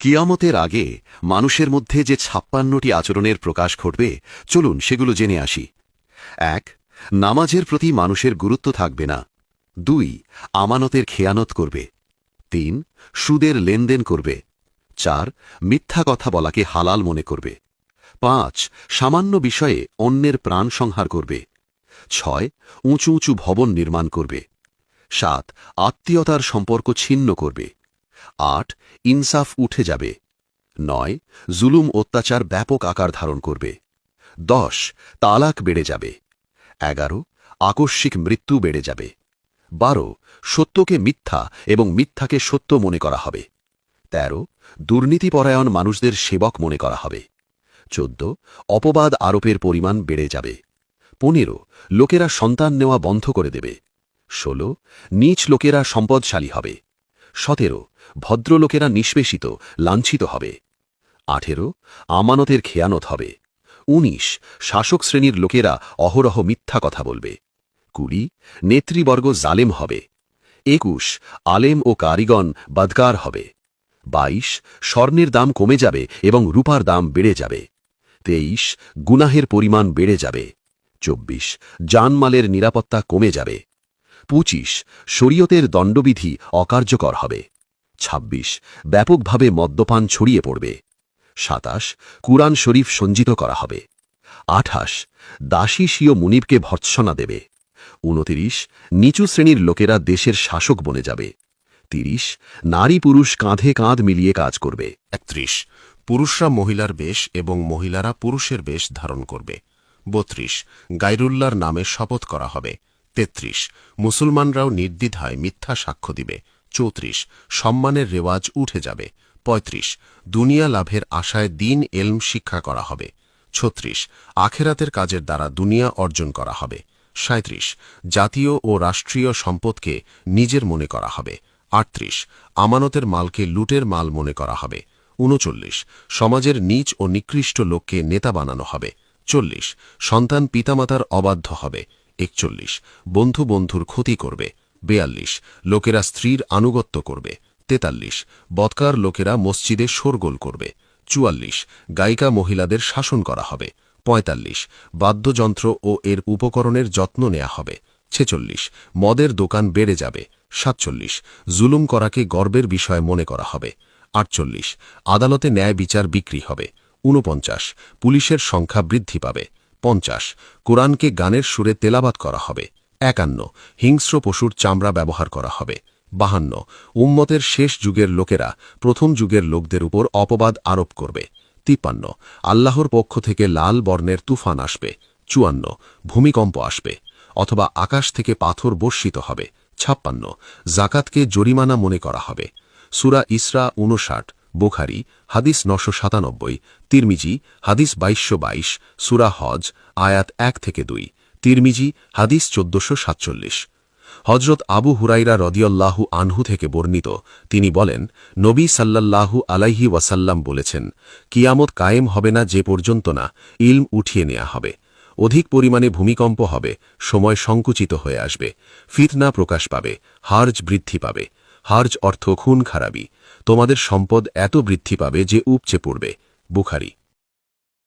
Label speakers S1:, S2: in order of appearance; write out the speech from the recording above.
S1: কিয়ামতের আগে মানুষের মধ্যে যে ৫৬টি আচরণের প্রকাশ ঘটবে, চলুন সেগুলো জেনে আসি। ১. নামাজের প্রতি মানুষের গুরুত্ব থাকবে না। ২. আমানতের খেয়ানত করবে। ৩. সুদের লেনদেন করবে। ৪. মিথ্যা কথা বলাকে হালাল মনে করবে। ৫. সামান্য বিষয়ে অন্যের প্রাণ সংহার করবে। ৬. উঁচু উঁচু ভবন নির্মাণ করবে। ৭. আত্মীয়তার সম্পর্ক ছিন্ন করবে। ৮. ইনসাফ উঠে যাবে। ৯. জুলুম অত্যাচার ব্যাপক আকার ধারণ করবে। ১০. তালাক বেড়ে যাবে। ১১. আকস্মিক মৃত্যু বেড়ে যাবে। ১২. সত্যকে মিথ্যা এবং মিথ্যাকে সত্য মনে করা হবে। ১৩. দুর্নীতিপরায়ণ মানুষদের সেবক মনে করা হবে। ১৪. অপবাদ আরোপের পরিমাণ বেড়ে যাবে। ১৫. লোকেরা সন্তান নেওয়া বন্ধ করে দেবে। ১৬. নীচ লোকেরা সম্পদশালী হবে। ১৭. ভদ্রলোকেরা নিষ্পেষিত, লাঞ্ছিত হবে। ১৮. আমানতের খেয়ানত হবে। ১৯. শাসক শ্রেণীর লোকেরা অহরহ মিথ্যা কথা বলবে। ২০. নেতৃবর্গ জালেম হবে। ২১. আলেম ও কারিগণ বদকার হবে। ২২. স্বর্ণের দাম কমে যাবে এবং রূপার দাম বেড়ে যাবে। ২৩. গুনাহের পরিমাণ বেড়ে যাবে। ২৪. জানমালের নিরাপত্তা কমে যাবে। ২৫. শরীয়তের দণ্ডবিধি অকার্যকর হবে। ২৬. ব্যাপকভাবে মদ্যপান ছড়িয়ে পড়বে। ২৭. কুরআন শরীফ সঞ্জিত করা হবে। ২৮. দাসী স্বীয় মুনিবকে ভর্ৎসনা দেবে। ২৯. নিচু শ্রেণীর লোকেরা দেশের শাসক বনে যাবে। ৩০. নারী পুরুষ কাঁধে কাঁধ মিলিয়ে কাজ করবে।
S2: ৩১. পুরুষরা মহিলার বেশ এবং মহিলারা পুরুষের বেশ ধারণ করবে। ৩২. গায়রুল্লাহর নামে শপথ করা হবে। ৩৩. মুসলমানরাও নির্দ্বিধায় মিথ্যা সাক্ষ্য দিবে। ৩৪. সম্মানের রেওয়াজ উঠে যাবে। ৩৫. দুনিয়া লাভের আশায় দ্বীন এলম শিক্ষা করা হবে। ৩৬. আখেরাতের কাজের দ্বারা দুনিয়া অর্জন করা হবে। ৩৭. জাতীয় ও রাষ্ট্রীয় সম্পদকে নিজের মনে করা হবে। ৩৮. আমানতের মালকে লুটের মাল মনে করা হবে। ৩৯. সমাজের নীচ ও নিকৃষ্ট লোককে নেতা বানানো হবে। ৪০. সন্তান পিতামাতার অবাধ্য হবে। ৪১. বন্ধু বন্ধুর ক্ষতি করবে। ৪২. লোকেরা স্ত্রীর আনুগত্য করবে। ৪৩. বদকার লোকেরা মসজিদে শোরগোল করবে। ৪৪. গায়িকা মহিলাদের শাসন করা হবে। ৪৫. বাদ্যযন্ত্র ও এর উপকরণের যত্ন নেওয়া হবে। ৪৬. মদের দোকান বেড়ে যাবে। ৪৭. জুলুম করাকে গর্বের বিষয় মনে করা হবে। ৪৮. আদালতে ন্যায় বিচার বিক্রি হবে। ৪৯. পুলিশের সংখ্যা বৃদ্ধি পাবে। ৫০. কোরআনকে গানের সুরে তেলাবাত করা হবে। ৫১. হিংস্র পশুর চামড়া ব্যবহার করা হবে। ৫২. উম্মতের শেষ যুগের লোকেরা প্রথম যুগের লোকদের উপর অপবাদ আরোপ করবে। ৫৩. আল্লাহর পক্ষ থেকে লাল বর্ণের তুফান আসবে। ৫৪. ভূমিকম্প আসবে অথবা আকাশ থেকে পাথর বর্ষিত হবে। ৫৬. জাকাতকে জরিমানা মনে করা হবে। সূরা ইসরা ৫৯, বুখারী হাদিস ৯৯৭, তিরমিজি হাদিস ২২২২, সূরা হজ আয়াত ১-২, তিরমিজি হাদিস ১৪৪৭। হজরত আবু হুরাইরা রদিয়াল্লাহু আনহু থেকে বর্ণিত, তিনি বলেন, নবী সাল্লাল্লাহু আলাইহি ওয়াসাল্লাম বলেছেন, কিয়ামত কায়েম হবে না যে পর্যন্ত না ইলম উঠিয়ে নেওয়া হবে। অধিক পরিমাণে ভূমিকম্প হবে, সময় সংকুচিত হয়ে আসবে, ফিতনা প্রকাশ পাবে, হার্জ বৃদ্ধি পাবে। হার্জ অর্থ খুন খারাপি। তোমাদের সম্পদ এত বৃদ্ধি পাবে যে উপচে পড়বে। বুখারী।